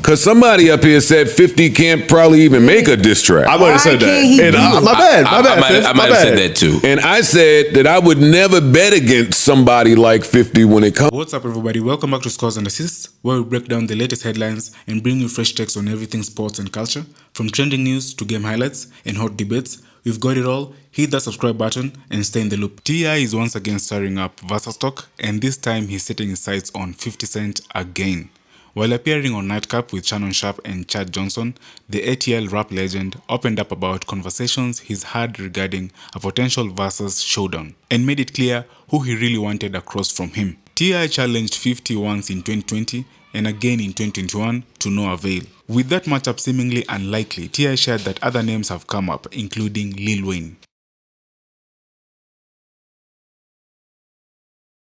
Because somebody up here said 50 can't probably even make a diss track. I might have said that. And my bad. I might have said that too. And I said that I would never bet against somebody like 50 when it comes. What's up, everybody? Welcome back to Scores and Assists, where we break down the latest headlines and bring you fresh takes on everything sports and culture. From trending news to game highlights and hot debates, we've got it all. Hit that subscribe button and stay in the loop. T.I. is once again stirring up Versus Talk, and this time he's setting his sights on 50 Cent again. While appearing on Nightcap with Shannon Sharp and Chad Johnson, the ATL rap legend opened up about conversations he's had regarding a potential Versus showdown and made it clear who he really wanted across from him. T.I. challenged 50 once in 2020 and again in 2021 to no avail. With that matchup seemingly unlikely, T.I. shared that other names have come up, including Lil Wayne.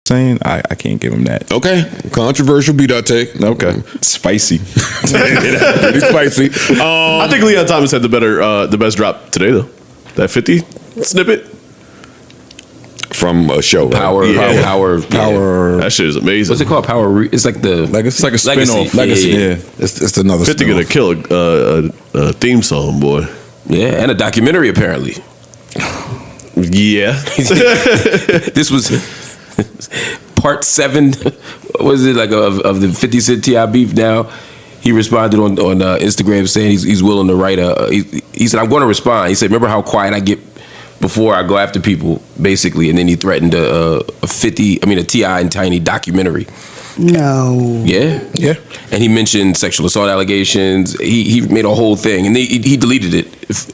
Saying I can't give him that. Okay, controversial beat out take. Okay, spicy. Pretty spicy. I think Leon Thomas had the best drop today though. That 50 snippet from a show. Power. That shit is amazing. What's it called? Power. It's like the Legacy. It's like a spin-off. Legacy. Yeah. It's another. 50 gonna kill a theme song, boy. Yeah, and a documentary apparently. Yeah. This was part 7. What was it like of the 50 Cent T.I. beef? Now he responded on Instagram saying he's willing to write he said, I'm going to respond. He said, remember how quiet I get before I go after people, basically. And then he threatened a T.I. and Tiny documentary. No. Yeah. And he mentioned sexual assault allegations. He made a whole thing, and he deleted it.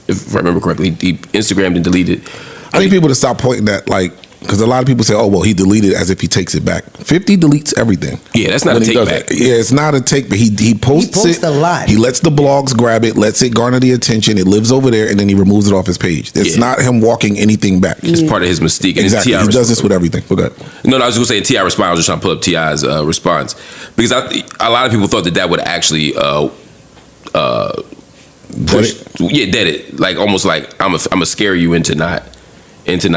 If I remember correctly, he Instagrammed and deleted it. I need people to stop pointing that, like, because a lot of people say, oh, well, he deleted it as if he takes it back. 50 deletes everything. Yeah, that's not a take back. Yeah, it's not a take, but he posts it. A lot. He lets the blogs grab it, lets it garner the attention. It lives over there, and then he removes it off his page. It's not him walking anything back. It's part of his mystique. And exactly. He does this with everything. Okay. No, I was going to say T.I. response. I was just trying to pull up T.I.'s response. Because a lot of people thought that would actually dead it. Like, almost like, I'm going to scare you into not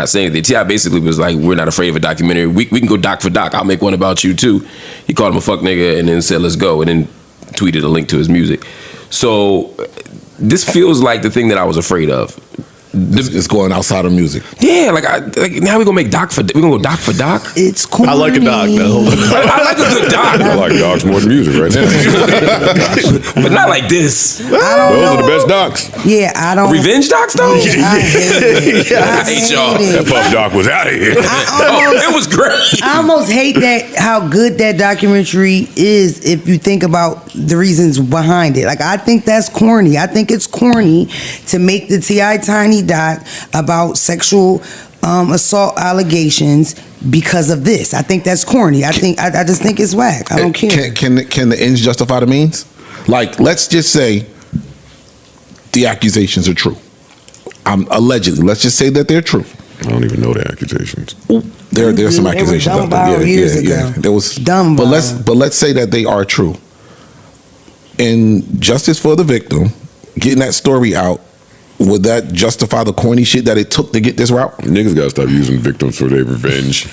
saying anything. T.I. basically was like, we're not afraid of a documentary. We can go doc for doc. I'll make one about you too. He called him a fuck nigga and then said, let's go. And then tweeted a link to his music. So this feels like the thing that I was afraid of. It's going outside of music. Yeah, like now we're gonna go doc for doc. It's corny. I like a doc though. I like a good doc. I like docs more than music right now. But not like this. Those are the best docs. Yeah, I don't. Revenge docs though? I hate it. I hate y'all. That Puff Doc was out of here. It was great. I almost hate that how good that documentary is if you think about the reasons behind it. Like, I think that's corny. I think it's corny to make the T.I. Tiny doc about sexual assault allegations because of this. I think that's corny. I just think it's whack. I don't care. Can the ends justify the means? Like, let's just say the accusations are true. Allegedly, let's just say that they're true. I don't even know the accusations. There's some accusations out there. Yeah. There was dumb. But let's say that they are true. And justice for the victim, getting that story out, would that justify the corny shit that it took to get this route? Niggas gotta stop using victims for their revenge.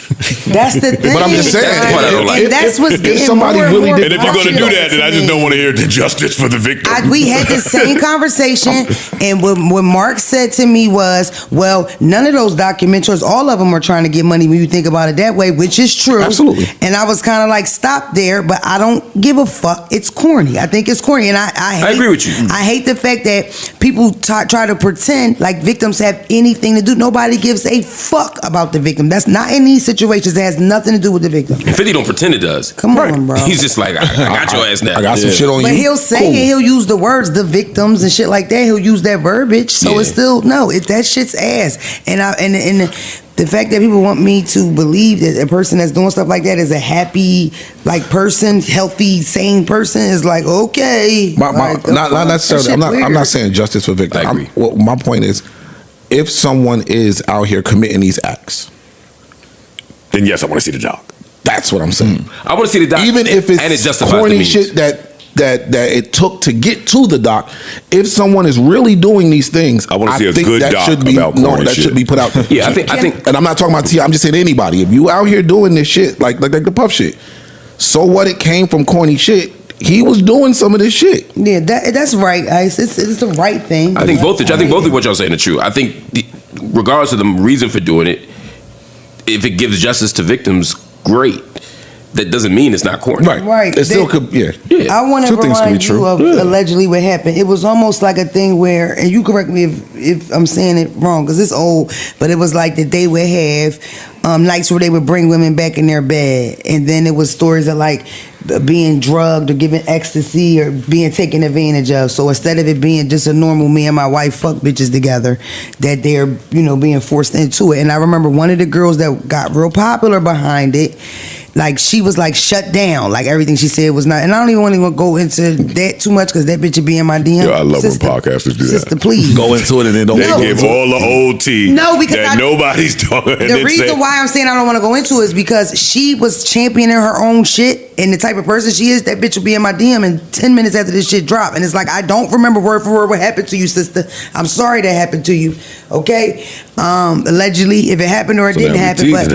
That's the thing. But I'm just saying, that's what's getting somebody more and really more And if you're gonna do that, then I just don't want to hear the justice for the victim. We had the same conversation, and what Mark said to me was, well, none of those documentaries, all of them are trying to get money when you think about it that way, which is true. Absolutely. And I was kind of like, stop there, but I don't give a fuck. It's corny. I think it's corny, and I agree with you. I hate the fact that people try to pretend like victims have anything to do. Nobody gives a fuck about the victim. That's not in these situations. It has nothing to do with the victim. 50 don't pretend it does. Come on, bro. He's just like, I got your ass now. I got some shit on you. But he'll say it. He'll use the words, the victims and shit like that. He'll use that verbiage. So it's still that shit's ass. And the fact that people want me to believe that a person that's doing stuff like that is a happy, like, person, healthy, sane person is like, okay. Not necessarily. I'm not saying justice for victims. I agree. My point is, if someone is out here committing these acts, then yes, I want to see the doc. That's what I'm saying. I want to see the doc, even if and it it's justifies the corny means. shit that it took to get to the doc. If someone is really doing these things, I want to see a think good that doc should be about corny that shit. should be put out there. Yeah, I think, and I'm not talking about T.I. I'm just saying anybody. If you out here doing this shit, like the Puff shit, so what? It came from corny shit. he was doing some of this shit. Yeah, that's right, Ice. It's the right thing. I think both of what y'all saying are true. I think regardless of the reason for doing it, if it gives justice to victims, great. That doesn't mean it's not corny. Right. It still could, yeah. I want to Two things can be remind you true. of allegedly what happened. It was almost like a thing where, and you correct me if I'm saying it wrong, because it's old, but it was like that they would have nights where they would bring women back in their bed, and then it was stories of like being drugged or given ecstasy or being taken advantage of. So instead of it being just a normal me and my wife fuck bitches together, that they're, being forced into it. And I remember one of the girls that got real popular behind it, like she was like shut down, like everything she said was not. And I don't even want to go into that too much because that bitch would be in my DM. Yo, I love when podcasters do that. Sister, please Go into it and then don't They go give into it. all the old tea because that nobody's talking. The reason why I'm saying I don't want to go into it is because she was championing her own shit, and the type of person she is, that bitch will be in my DM in 10 minutes after this shit drop. And it's like, I don't remember word for word what happened to you, sister. I'm sorry that happened to you. Okay? Allegedly, if it happened or it didn't happen, but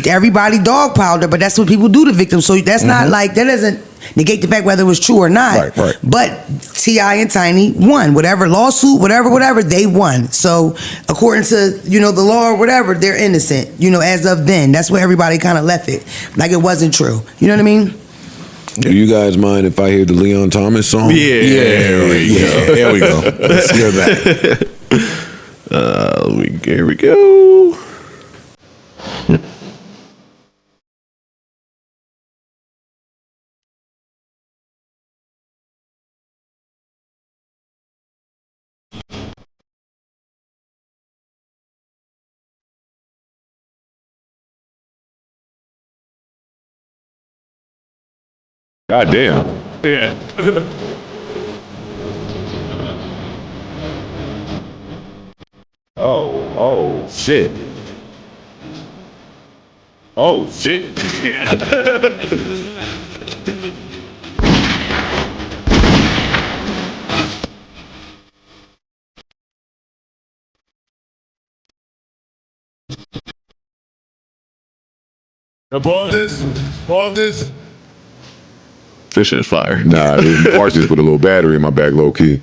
everybody dogpiled her, but that's what people do to victims. So that's not like, that doesn't negate the fact whether it was true or not. Right. But T.I. and Tiny won. Whatever lawsuit, whatever, they won. So according to, the law or whatever, they're innocent, as of then. That's where everybody kind of left it. Like it wasn't true. You know what I mean? Do you guys mind if I hear the Leon Thomas song? Yeah. There we go. Let's hear that. Here we go. God damn. Yeah. Oh, shit. Oh, shit. Pause this. This shit is fire. Nah, Parks just put a little battery in my back, low key.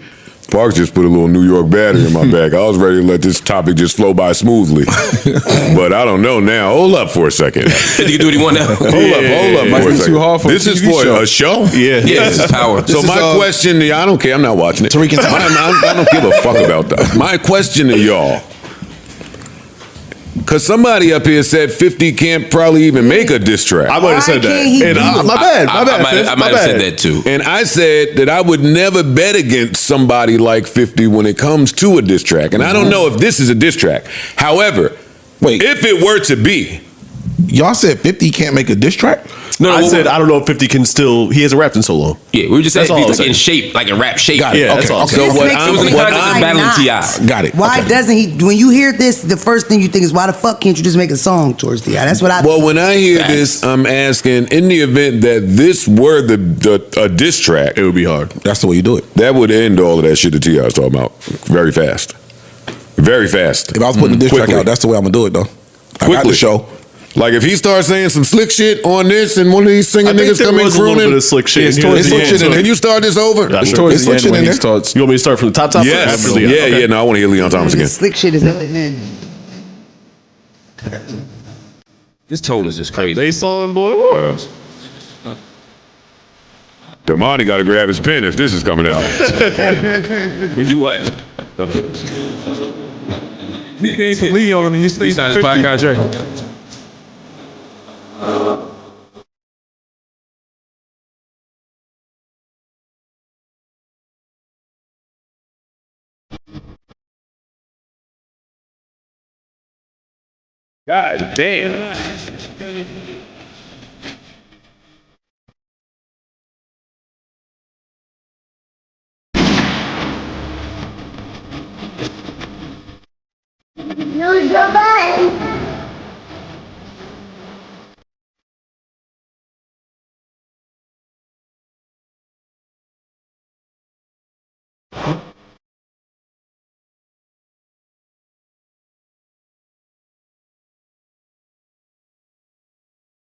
Parks just put a little New York battery in my back. I was ready to let this topic just flow by smoothly. But I don't know now. Hold up for a second. You can do what you want now. Hold up. Might for a be second. too hard for This a is TV for show. a show? Yeah. Yeah, this is power. So my question to y'all, I don't care. I'm not watching it. Tariq and I don't give a fuck about that. My question to y'all, because somebody up here said 50 can't probably even make a diss track. I might have said that. can't he And do it? my bad. I might have said that too. And I said that I would never bet against somebody like 50 when it comes to a diss track. And I don't know if this is a diss track. However, Wait. if it were to be, Y'all said 50 can't make a diss track? No, I said I don't know if 50 can still. He hasn't rapped in so long. Yeah, we were just saying That's all he's I'm like saying. in shape, like in rap shape. Got it. Yeah, that's Okay, all. okay. so This what makes It was in the I'm, context of battling T.I. Got it. Why Okay. doesn't he? When you hear this, the first thing you think is, why the fuck can't you just make a song towards T.I.? That's what I. well, when I hear Facts. this, I'm asking, in the event that this were a diss track, It would be hard. That's the way you do it. that would end all of that shit that T.I. was talking about very fast. Very fast. If I was putting a diss track Quickly. out, that's the way I'm gonna do it though. I got Quickly. the show. Like if he starts saying some slick shit on this and one of these singing I think niggas there come in was a little bit crooning, of slick shit. It's in towards here. the end, so- can you start this over? Yeah, It's sure. towards It's the end switching when in he there. starts. You want me to start from the top? Yes. After the end? Yeah, Okay. yeah. No, I want to hear Leon Thomas again. Slick shit is at the end. This tone is just crazy. They saw him, boy. Damani got to grab his pen if this is coming out. We do what? Leon, he's He's not his podcast, right? God damn.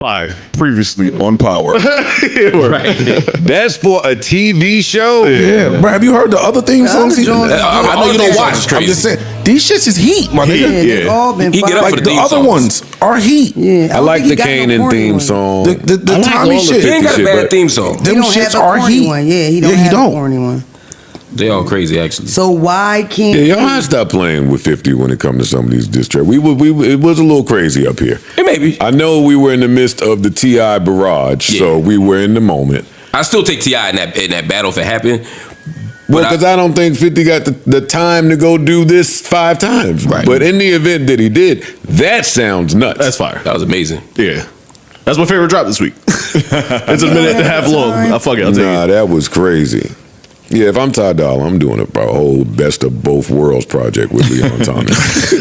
Fire. Previously on Power. That's for a TV show? Yeah, bro. Have you heard the other theme songs? Other joints- I know you don't watch. I'm just saying these shits is heat, my nigga. Yeah, they've all been He get fire. up for Like the the theme other songs. ones are heat. Yeah, I like don't the think he got no Kanan corny theme one. song. The I like Tommy all the shit. He ain't got a shit, bad but- theme song. He Them don't have shits a are corny heat. one. Yeah, he Yeah, don't he have don't. a corny one. They all crazy, actually. So why can't Yeah, y'all had to stop playing with 50 when it comes to some of these diss tracks. It was a little crazy up here. It may be. I know we were in the midst of the T.I. barrage, so we were in the moment. I still take T.I. in that battle if it happened. Well, But because I don't think 50 got the time to go do this 5 times. Right. But in the event that he did, that sounds nuts. That's fire. That was amazing. Yeah. That's my favorite drop this week. It's a minute and a half long. I'll fuck it. I'll take Nah, it. that was crazy. Yeah, if I'm Ty Dolla, I'm doing a whole best of both worlds project with Leon Thomas.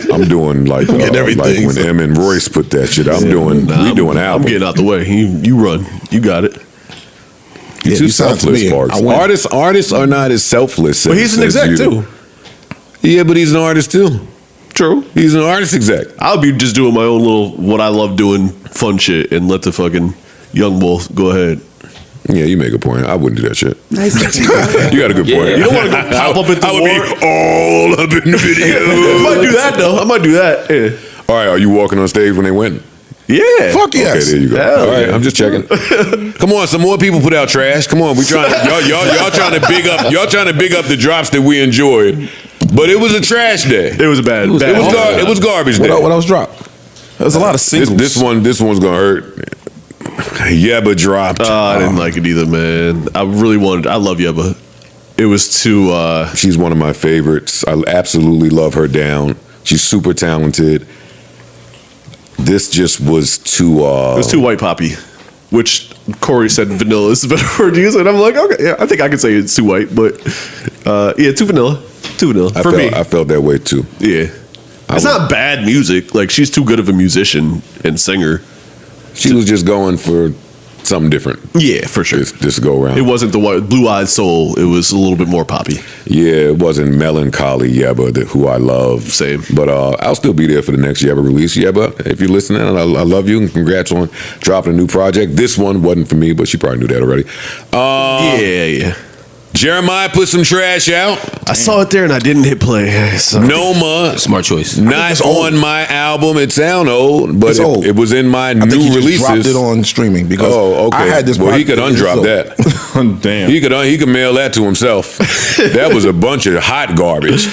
I'm doing like everything. when M and Royce put that shit. We doing I'm album. getting out the way. You run. You got it. You're Yeah, too you sound to selfless, me. Sparks. I win. Artists are not as selfless. But as- he's an as exec you. too. Yeah, but he's an artist too. True. He's an artist exec. I'll be just doing my own little what I love doing fun shit and let the fucking young wolf go ahead. Yeah, you make a point. I wouldn't do that shit. Nice. You got a good point. You don't want to go pop up into I would war. be all up in the video. I might do that though. I might do that. Yeah. All right, are you walking on stage when they win? Yeah. Fuck yes. Okay, there you go. Hell All right, yeah. I'm just checking. Come on, some more people put out trash. Come on, we trying y'all trying to big up the drops that we enjoyed. But it was a trash day. It was a bad. It was garbage day. What else dropped? There's a lot of singles. This one's gonna hurt. Yebba dropped. I didn't like it either, man. I love Yebba. It was too. She's one of my favorites. I absolutely love her down. She's super talented. This just was too. It was too white poppy, which Corey said vanilla is the better word to use. And I'm like, okay, yeah, I think I could say it's too white, but yeah, too vanilla. Too vanilla for me. I felt that way too. Yeah. It's not bad music. Like, she's too good of a musician and singer. She was just going for something different. Yeah, for sure. This go around. It wasn't the blue-eyed soul. It was a little bit more poppy. Yeah, it wasn't melancholy Yebba, who I love. Same. But I'll still be there for the next Yebba release. Yebba, if you're listening, I love you and congrats on dropping a new project. This one wasn't for me, but she probably knew that already. Yeah. Jeremiah put some trash out. I saw it there and I didn't hit play. So. Noma, Smart choice. not on my album. It sound old, but It's old. it was in my I think new he just releases. dropped it on streaming because Oh, okay. I had this. Well, he could project- undrop so- that. Damn. He could mail that to himself. That was a bunch of hot garbage.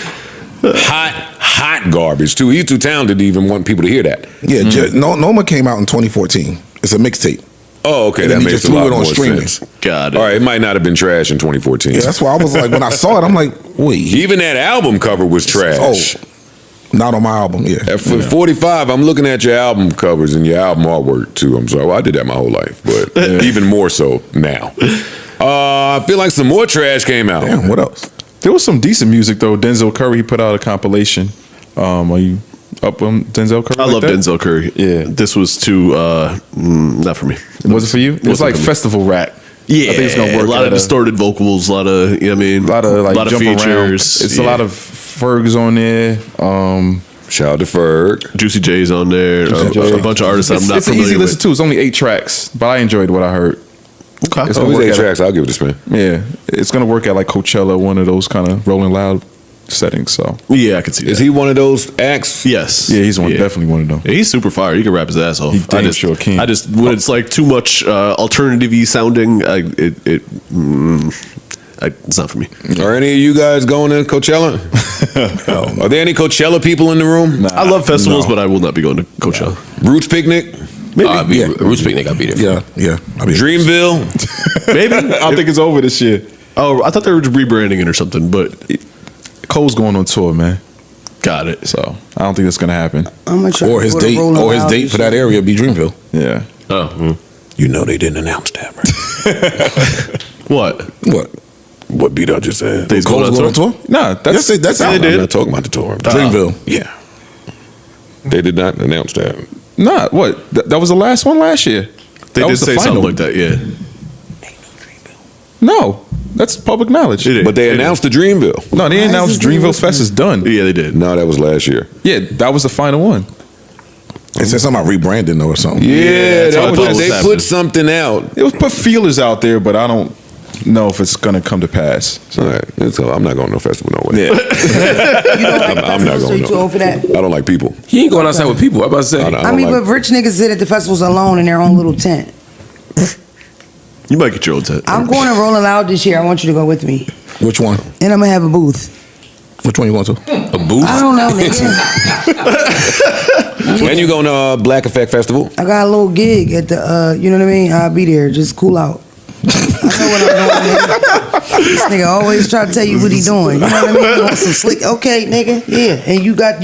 Hot garbage too. He's too talented to even want people to hear that. Yeah, Noma came out in 2014. It's a mixtape. Oh, okay, And then that he makes just a threw lot it on more streaming. sense. Got it. All right, it might not have been trash in 2014. Yeah, that's why I was like, when I saw it, I'm like, wait, Even that album cover was trash. not on my album. Yeah, At 45, I'm looking at your album covers and your album artwork too. I'm sorry, well, I did that my whole life, but even more so now. I feel like some more trash came out. damn. What else? There was some decent music though. Denzel Curry put out a compilation. Are you up on Denzel Curry? I like love that? Denzel Curry. Yeah. This was too, not for me. Was it for you? It was Wasn't like for me. festival rap. Yeah, I think it's gonna work. a lot of distorted vocals, a lot of, you know what I mean? A lot of like jump features. around. It's a lot of Fergs on there. Shout out to Ferg. Juicy J's on there. A bunch of artists I'm not It's an familiar easy listen with. too. It's only 8 tracks, but I enjoyed what I heard. Okay. It's Oh, gonna these work 8 at tracks, I'll give it a spin. Yeah, it's gonna work at like Coachella, one of those kind of Rolling Loud settings. So Yeah, I can see that. Is he one of those acts? Yes. yeah, he's definitely one of them. Yeah, he's super fire. He can rap his ass off. He damn sure can. I just when it's like too much alternative-y sounding, it's not for me. Are any of you guys going to Coachella? Are there any Coachella people in the room? I love festivals, but I will not be going to Coachella. Roots Picnic? Yeah. Roots Picnic, I'll be there. Yeah. I mean, Dreamville? Maybe. I think it's over this year. Oh, I thought they were rebranding it or something, but Cole's going on tour, man. got it. So I don't think that's gonna happen. I'm gonna try or to his go to date, Rolling or his Loud date and for shit. that area be Dreamville. Yeah. Oh, You know they didn't announce that, right? what? What? What B-Dog just said. He's going Cole's on tour? Nah, that's That's out. I'm not talking about the tour. Dreamville. Yeah. They did not announce that. nah. What? That was the last one last year. They That did was the say final. something like that, yeah. No, that's public knowledge. It is. But they announced the Dreamville. No, they Why is announced this thing Dreamville listening? Fest is done. Yeah, they did. No, that was last year. Yeah, that was the final one. It said something about rebranding though or something. Yeah, that's what they happened. put something out. It was put feelers out there, but I don't know if it's gonna come to pass. All right, so I'm not going to no festival no way. Yeah. You don't like I'm not festivals, so going. you too old for that? I don't like people. He ain't going outside with people. I'm about to say. I mean, but rich niggas sit at the festivals alone in their own little tent. You might get your own tent. I'm going to Rolling Loud this year. I want you to go with me. Which one? And I'm going to have a booth. Which one you going to? A booth? I don't know, nigga. When you going to Black Effect Festival? I got a little gig at the, you know what I mean? I'll be there. Just cool out. I know what I'm doing, nigga. This nigga always try to tell you what he doing. You know what I mean? You want some slick, okay, nigga, yeah. And you got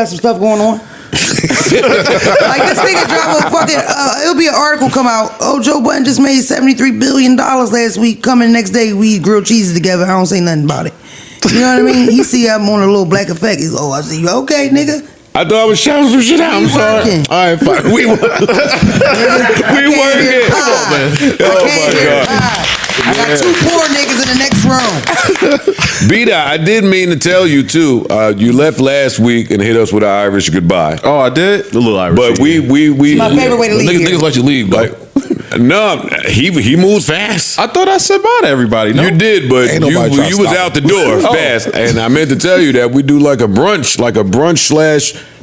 some stuff going on. Like this nigga drop a fucking, it'll be an article come out. Oh, Joe Budden just made $73 billion last week. Coming next day, we eat grilled cheeses together. I don't say nothing about it. You know what I mean? He see I'm on a little Black Effect. He's, I see you. Okay, nigga. I thought I was shouting some shit out. I'm sorry. Working. All right, fine. We working. Come on, man. Oh my God. I got two poor niggas in the next room. B-Dot, I did mean to tell you too. You left last week and hit us with an Irish goodbye. Oh, I did. The little Irish. But we My favorite way to leave here. Niggas let you leave, though. no, he moves fast. I thought I said bye to everybody. No? You did, but Ain't you nobody trying to was stop out the door fast. And I meant to tell you that we do like a brunch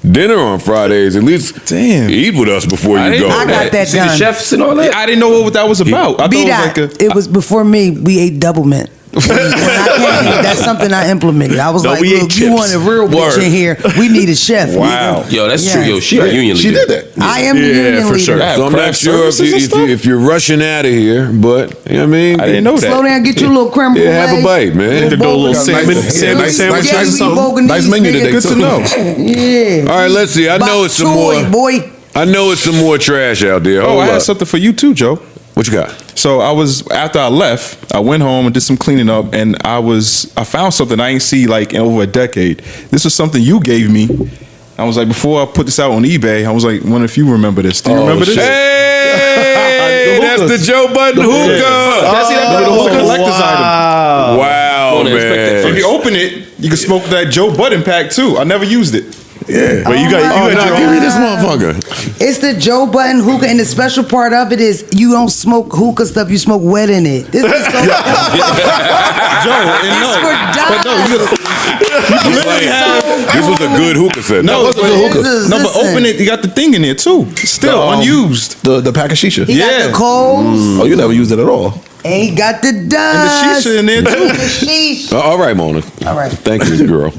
/ dinner on Fridays. At least Damn. eat with us before you go. I got that See the done. chefs and all that? I didn't know what that was about. I thought it was like a. It was before me. We ate double mint. That's something I implemented. I was No, like, we ate look, you chips. want a real bitch in here. We need a chef. Wow. nigga. Yo, that's true. Yeah. Yo, she a union She leader. did that. I am the union for leader. sure. So I'm not craft sure services and if you're rushing out of here, but you know what I mean? I didn't know that. Slow down, get you a little creme brulee. Yeah, have a bite, man. They do a little salmon Nice sandwich or something. Nice menu today. Good to know. Yeah. All right, let's see. I know it's some more. Boy. I know it's some more trash out there. Oh, Hold I had up. something for you too, Joe. What you got? So after I left, I went home and did some cleaning up, and I found something I ain't see like in over a decade. This was something you gave me. I was like, before I put this out on eBay, I was like, wonder if you remember this. Do you remember this? Hey, that's the Joe Budden hookah. That's the whole collector's item. Wow, Don't expect that man. If you open it, you can smoke that Joe Budden pack too. I never used it. Yeah. But you got Now your give me own. this motherfucker. It's the Joe Budden hookah, and the special part of it is you don't smoke hookah stuff, you smoke wet in it. This is so Joe, and It's for but no, you literally have. This was a good hookah set. No, This is- no, but listen. open it. You got the thing in there too. Still unused. The pack of shisha. He Yeah. got the coals, Oh, you never used it at all. and he got the And dust. the shisha in there And too. the sheesh. All right, Mona. All right. Thank you, girl.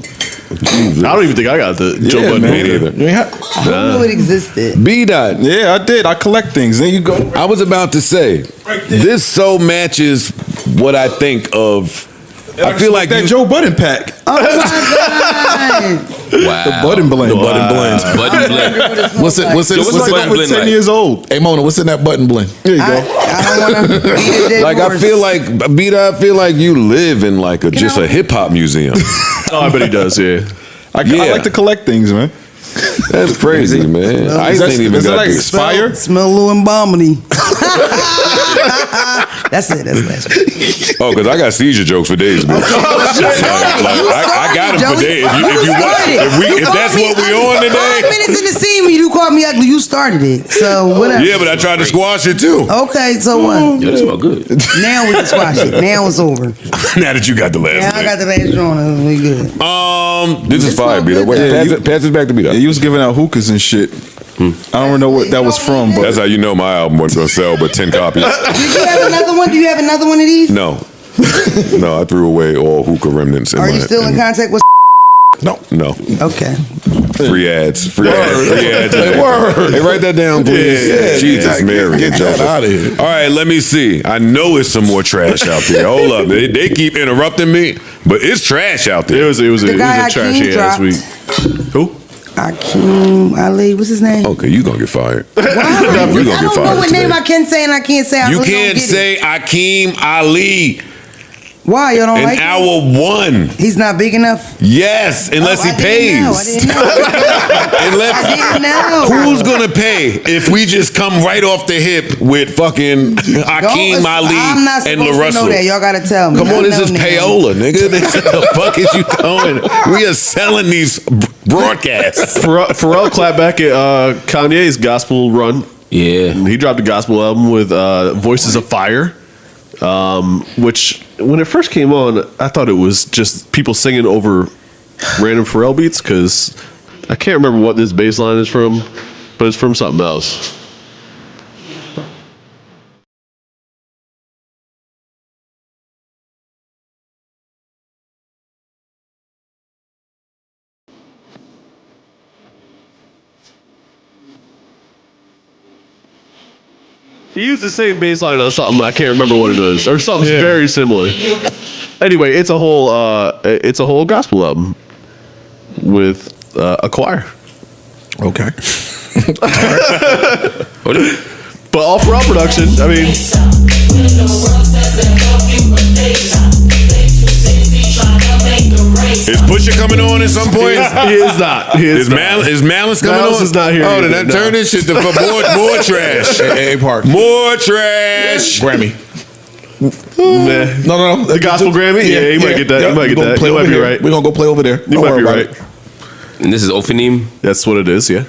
Jesus. I don't even think I got the Joe Budden. Me hookah. neither. I didn't know it existed. B-Dot. Yeah, I did. I collect things. There you go. I was about to say, this so matches what I think of. I feel like that you, Joe Budden pack. Oh my God. Wow. The Budden blend. Button blend. Budden blend. What's it? What's it? So what's What's the it? Budden Over blend 10 like? years old. Hey Mona, what's in that button blend? There you I go. don't want to beat a dead like I horse. feel like B-Dot, I feel like you live in like a just I- a hip hop museum. Oh, I bet he does. Yeah. I Yeah. like to collect things, man. That's crazy, man. I Is that- ain't even is that got like this. expire? Smell Lou and Bomany. That's it. That's last week. Oh, because I got seizure jokes for days, man. I got them for days. If that's what we on 5 today. minutes in the scene when you called me ugly, you started it. So whatever. Yeah, but I tried to squash it too. Okay, so what? Yo, that smell good. Now we can squash it. Now it's over. Now that you got the last Now I got the last drawing. We good. This is fire, B-Dot. Wait, Yeah, pass it back to B-Dot. Yeah, you was giving out hookahs and shit. I don't know what that was from, but That's how you know my album wasn't going to sell but 10 copies. Did you have another one? Do you have another one of these? No. No, I threw away all hookah remnants. Are you still in contact with? No. Okay. Free ads. Free ads. Hey, write that down, please. Jesus, Mary. Get that out of here. All right, let me see. I know it's some more trash out there. Hold up. They keep interrupting me, but it's trash out there. It was a guy trash Akeem year last dropped. week. Who? Akeem Ali. What's his name? Okay, you gonna get fired. Why? You I gonna get don't know fired what today. name I can say and I can't say. I You really don't can't get it. say Akeem Ali. Why y'all don't In like him? hour one. He's not big enough. Yes, unless he I didn't know. I pays. didn't know. I didn't know. Who's gonna pay if we just come right off the hip with fucking Hakeem Ali I'm not and supposed to know that. LaRussell? Y'all gotta tell me. Come I on, this know is now. payola, nigga. What the fuck is you doing? We are selling these broadcasts. Pharrell clapped back at Kanye's gospel run. Yeah. He dropped a gospel album with Voices of Fire, which when it first came on, I thought it was just people singing over random Pharrell beats because I can't remember what this bass line is from, but it's from something else. He used the same bass line on something, I can't remember what it is, or something very similar. Anyway, it's a whole gospel album with a choir. Okay. But all Pharrell production. I mean, Is Pusha coming on at some point? he is not. He is not. Is Malice coming Malice on? is not here Oh, either, then that no. turn this shit to more trash. A Park. More trash. Grammy. Nah. No. The gospel Grammy? Yeah, he might get that. He might get that. You might be right. We're gonna go play over there. You might be right. And this is Ophanim. That's what it is. Yeah.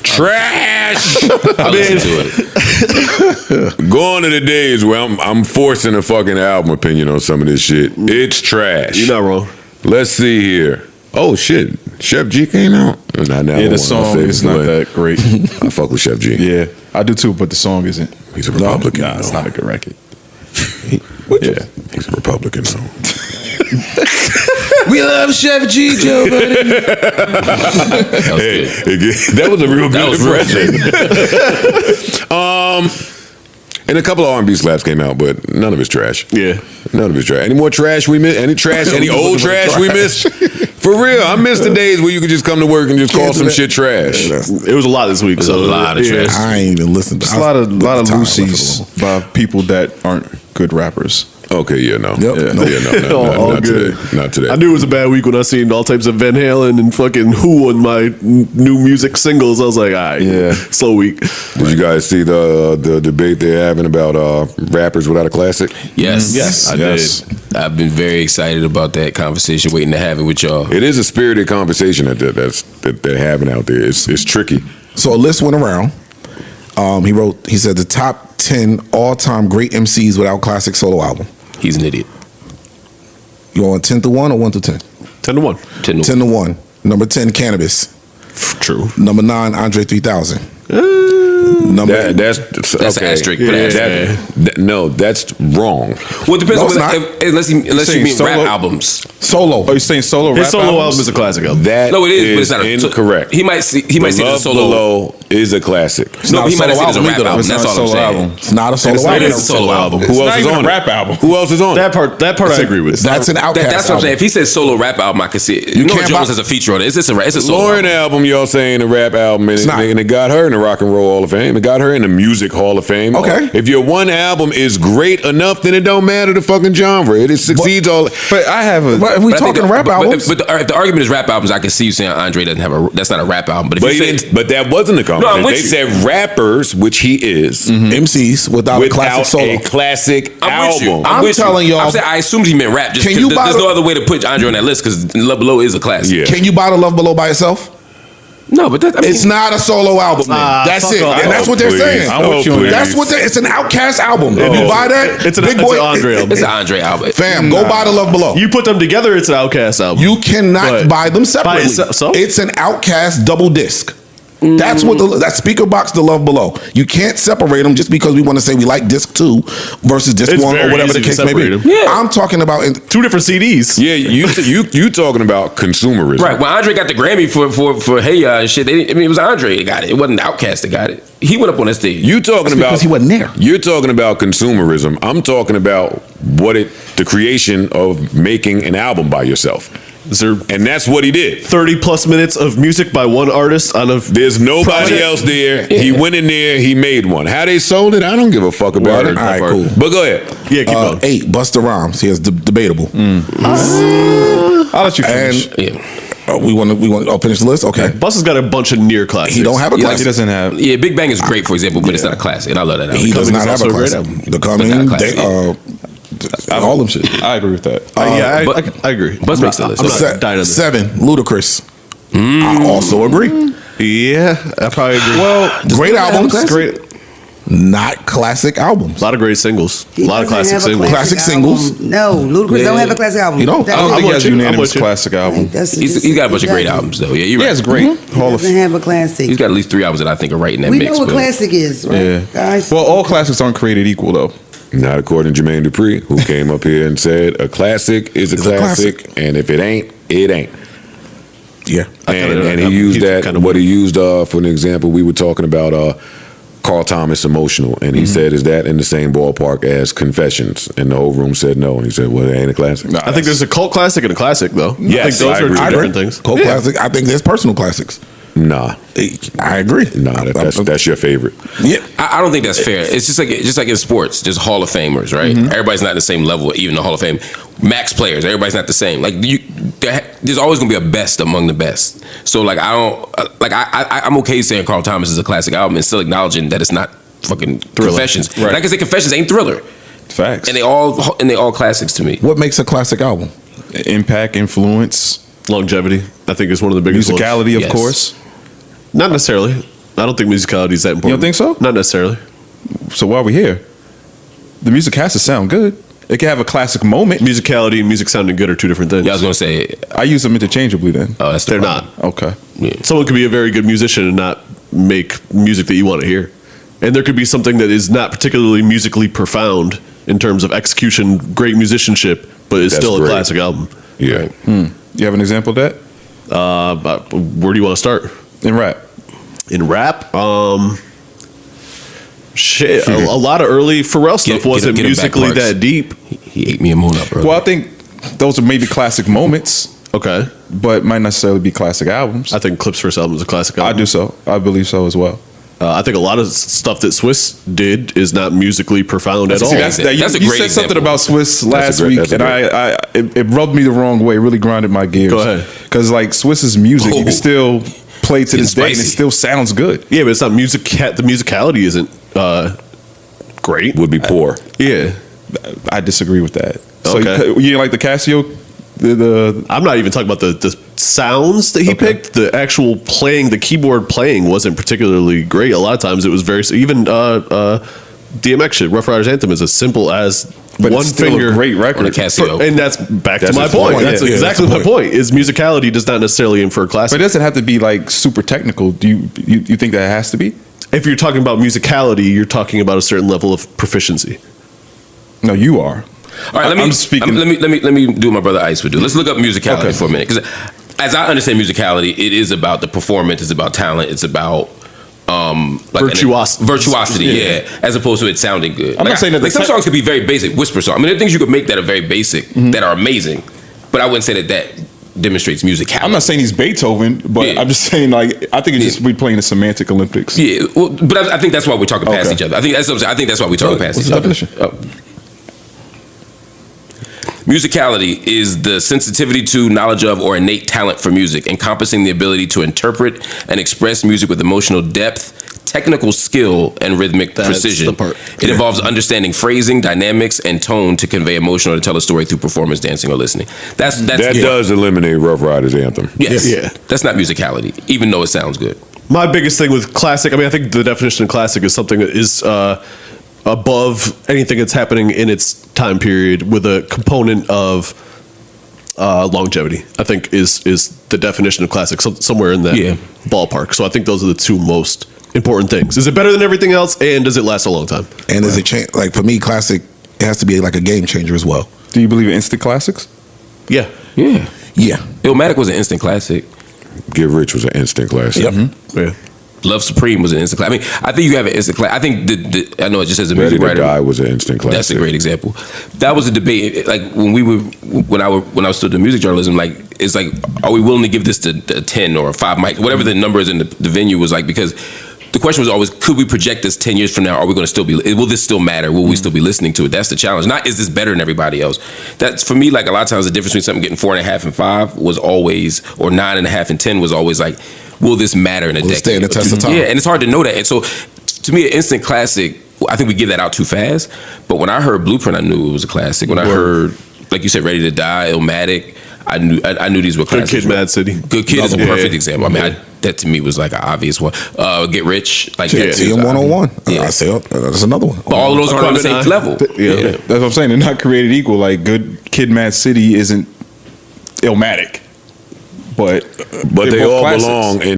Trash. I'll listen to it. Going to the days where I'm forcing a fucking album opinion on some of this shit. It's trash. You're not wrong. Let's see here. Oh shit, Chef G came out. Not now. Yeah, the song is not that great. I fuck with Chef G. Yeah, I do too, but the song isn't. He's a Republican. Nah, it's not a good record. Yeah, he's a Republican. So We love Chef G, Joe Budden. That was hey, good. that was a real That good was real impression. And a couple of R&B slaps came out, but none of it's trash. Yeah. None of it's trash. Any more trash we missed? Any trash? Any old trash we missed? For real, I miss the days where you could just come to work and just call some shit trash. It was a lot this week. There's a lot of trash. I ain't even listened to It's a lot of Lucy's by people that aren't good rappers. Okay, yeah, no. Yep. Yeah, Nope. no, not good. today. Not today. I knew it was a bad week when I seen all types of Van Halen and fucking Who on my new music singles. I was like, all right, Yeah. slow week. Did you guys see the debate they're having about rappers without a classic? Yes. I did. I've been very excited about that conversation, waiting to have it with y'all. It is a spirited conversation that they're having out there. It's tricky. So a list went around. He said the top 10 all-time great MCs without classic solo album. He's an idiot. You want 10 to 1 or 1 to 10? 10 to 1. 10 10 to 1. Number 10, Cannabis. True. Number 9, Andre 3000. That's That's okay. an asterisk. Put an asterisk. No, that's wrong. Well, it depends No, on it's not. unless you saying mean rap solo? albums. Solo. Oh, you saying solo His rap solo album albums? is a classic album. That No, it is, but it's not a, incorrect. He might see the Love solo. Below is a classic. No, not he a might not solo see it as a album rap either, though. album. It's That's not all a I'm solo saying. album. It's not a solo It's album. not- it is a solo album. Who It's else not is even on a it? rap album. Who else is on That it? part I agree with. That's an Outkast That's what I'm saying. album. If he said solo rap album, I could see it. Norah can't Jones buy- has a feature on it. It's a solo Lauren album. album, y'all saying a rap album, and not. it got her in the Rock and Roll Hall of Fame. It got her in the Music Hall of Fame. Okay. If your one album is great enough, then it don't matter the fucking genre. It succeeds all. But I have a. But if we But I think talking rap albums, But if the argument is rap albums, I can see you saying Andre doesn't have that's not a rap album. But if But, you he say didn't, but that wasn't the I'm conversation. with They you. said rappers, which he is, MCs without a classic without solo. a classic I'm with you. album. I'm with you. telling y'all- I'm saying I assumed he meant rap. Just Can 'cause you there's buy no the- other way to put Andre on that list because Love Below is a classic. Yeah. Can you buy the Love Below by itself? No, but that, I mean, It's not a solo album. Then. That's fuck it, off. and that's what they're Please. saying. I'm with you on that. That's what it's an Outkast album. If you buy that, It's an Big Boy, Andre album. it's an Andre album. fam, go buy the Love Below. You put them together, it's an Outkast album. You cannot But buy them separately. so? It's an Outkast double disc. That's what that speaker box, the Love Below. You can't separate them just because we want to say we like disc 2 versus disc It's 1 or very whatever the easy to case may be. separate 'em. Yeah. I'm talking about Two different CDs. Yeah, you talking about consumerism, Right. When Andre got the Grammy for Hey Ya and shit, it was Andre that got it. It wasn't Outkast that got it. He went up on that stage. You talking about because he wasn't there. You're talking about consumerism. I'm talking about the creation of making an album by yourself. Is there And that's what he did. 30 plus minutes of music by one artist on a? There's nobody project? else there. He went in there, he made one. How they sold it, I don't give a fuck about Word. it. All right, cool. But go ahead. Yeah, keep going. 8, Busta Rhymes. He has debatable. I'll let you finish. We want to finish the list. Okay. Bus has got a bunch of near classics. He don't have a He classic. doesn't have. Yeah, Big Bang is great, for example, but it's not a classic, and I love that album. He does not have also a a great classic. album. The But not Coming, a classic. all them shit. I agree with that. Yeah, I agree. Bus makes the list. I'm not dying on this. 7, Ludacris. I also agree. Yeah, I probably agree. Well, Great albums. classic? great. Not classic albums. A lot of great singles. He A lot of doesn't classic have a singles. Classic album. singles. No, Ludacris don't have a classic album. He don't. That's I don't it. think he has with you. I'm unanimous with you. classic album. He's got a bunch of great albums, though. Yeah, you're Yeah, right. it's great. Hall of Doesn't have a classic. He's got at least 3 albums that I think are right in that We mix. know what but- classic is, right, Yeah. guys? Well, all classics aren't created equal, though. Not according to Jermaine Dupri, who came up here and said a classic is a It's a classic, and if it ain't, it ain't. Yeah. And he used that. What he used for an example, we were talking about Carl Thomas Emotional, and he said, "Is that in the same ballpark as Confessions?" And the whole room said no, and he said, "Well, it ain't a classic." I think there's a cult classic and a classic, though. Yes, I think those I are agree. two I different things. Cult classic. I think there's personal classics. Nah, I agree. that's your favorite. Yeah. I don't think that's fair. It's just like in sports, just Hall of Famers, right? Everybody's not at the same level, even the Hall of Fame. Max players, everybody's not the same. Like there's always gonna be a best among the best. So like I'm okay saying Carl Thomas is a classic album and still acknowledging that it's not fucking Confessions. Right. And I can say Confessions ain't Thriller, Facts. and they all classics to me. What makes a classic album? Impact, influence, Longevity, I think, is one of the biggest ones. musicality, of Yes. course. Not necessarily. I don't think musicality is that important. You don't think so? Not necessarily. So why are we here? The music has to sound good. It can have a classic moment. Musicality and music sounding good are two different things. Yeah, I was gonna say, I use them interchangeably then. oh, that's the They're problem. not. Okay. Yeah. Someone could be a very good musician and not make music that you want to hear. And there could be something that is not particularly musically profound in terms of execution, great musicianship, but is That's still great. a classic album. Yeah, You have an example of that? But where do you want to start? In rap. In rap, shit, a lot of early Pharrell stuff wasn't get him back, musically Marks. that deep. He ate me a moon up, bro. Well, I think those are maybe classic moments, Okay, but might necessarily be classic albums. I think Clip's first album is a classic album. I do so. I believe so as well. I think a lot of stuff that Swiss did is not musically profound at all. See, That's That's you a you great said something example. about Swiss last great- week, that's a and great- it rubbed me the wrong way. It really grinded my gears. Go ahead. Because like Swiss's music, you Oh. can still play to this It's day, and it spicy. still sounds good. Yeah, but it's not music. The musicality isn't great. would be poor. Yeah, I disagree with that. So Okay. you didn't like the Casio? The I'm not even talking about the sounds that he picked. The actual playing, the keyboard playing wasn't particularly great. A lot of times it was very even DMX shit. Rough Riders Anthem is as simple as but one it's still finger a great record. on a Casio. and that's back That's to my his point. point. That's Yeah, yeah, exactly that's my the point. Is musicality does not necessarily infer But classic. it doesn't have to be like super technical. Do you think that it has to be? If you're talking about musicality, you're talking about a certain level of proficiency. No, you are. All right, I'm speaking. let me do what my brother Ice would do. Let's look up musicality Okay. for a minute, because as I understand musicality, it is about the performance, it's about talent, it's about virtuosity, yeah, as opposed to it sounding good. I'm not saying that like the some te- songs could be very basic, whisper songs. I mean, there are things you could make that are very basic that are amazing, but I wouldn't say that demonstrates musicality. I'm not saying he's Beethoven, but Yeah. I'm just saying like I think it's just we playing the semantic Olympics. Yeah, well, but I think that's why we're talking past Okay. each other. I think that's what I'm saying. I think that's why we're talking past What's each the other. definition? Oh. Musicality is the sensitivity to, knowledge of, or innate talent for music, encompassing the ability to interpret and express music with emotional depth, technical skill, and rhythmic That's precision. the part. It involves understanding phrasing, dynamics, and tone to convey emotion or to tell a story through performance, dancing, or listening. That's That yeah. does eliminate Rough Riders Anthem. Yes. Yeah. That's not musicality, even though it sounds good. My biggest thing with classic, I mean, I think the definition of classic is something that is above anything that's happening in its time period with a component of longevity. I think is the definition of classic, somewhere in that Yeah. ballpark. So I think those are the two most important things. Is it better than everything else, and does it last a long time? And is it change? Like for me, classic, it has to be like a game changer as well. Do you believe in instant classics? Yeah. Yeah. Yeah. Illmatic was an instant classic. Get Rich was an instant classic. Yep. Yeah. Love Supreme was an instant classic. I mean, I think you have an instant classic. I think I know it just says a Ready music to writer. Die was an instant classic. That's a great example. That was a debate. Like when I was still doing music journalism, like is like, are we willing to give this to 10 or 5 mics, whatever the number is in the venue was like, because the question was always, could we project this 10 years from now? Are we going to still be, will this still matter? Will we still be listening to it? That's the challenge. Not, is this better than everybody else? That's, for me, like a lot of times the difference between something getting 4.5 and 5 was always, or 9.5 and 10 was always like, will this matter in a decade? Stand the test of time. Yeah, and it's hard to know that. And so to me, an instant classic, I think we give that out too fast. But when I heard Blueprint, I knew it was a classic. When I heard, like you said, Ready to Die, Illmatic, I knew these were classics. Good Kid, Mad City. Good Kid is a perfect example. I mean, that to me was like an obvious one. Get Rich, like that too. TM 101. Yeah. I say, that's another one. But all of those are on the same level. Yeah, that's what I'm saying. They're not created equal. Like Good Kid, Mad City isn't Illmatic, but they both all classics. belong in